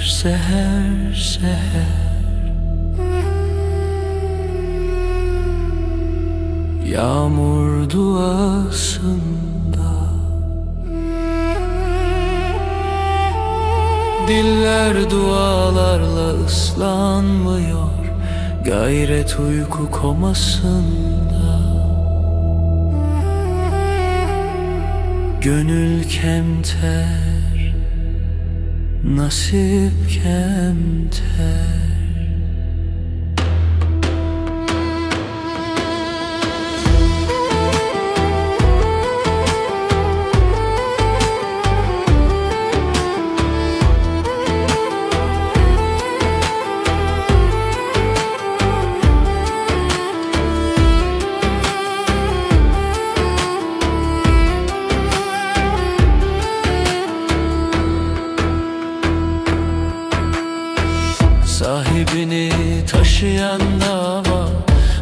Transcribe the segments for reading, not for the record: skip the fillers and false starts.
seher seher. Yağmur duasında diller dualarla ıslanmıyor, gayret uyku komasında. Gönül kemter, nasip kemter. Sahibini taşıyan dava,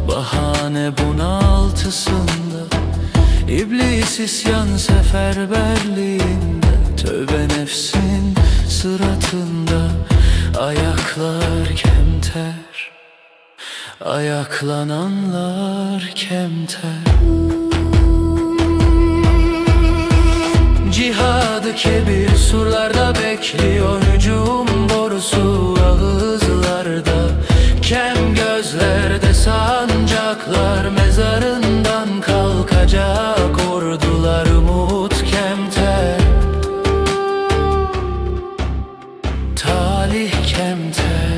bahane bunaltısında. İblis isyan seferberliğinde, tövbe nefsin sıratında. Ayaklar kemter, ayaklananlar kemter. Cihadı kebir surlarda bekliyor, hücum borusu ağızlarda. Kem gözlerde sancaklar, mezarından kalkacak ordular. Umut kemter, talih kemter.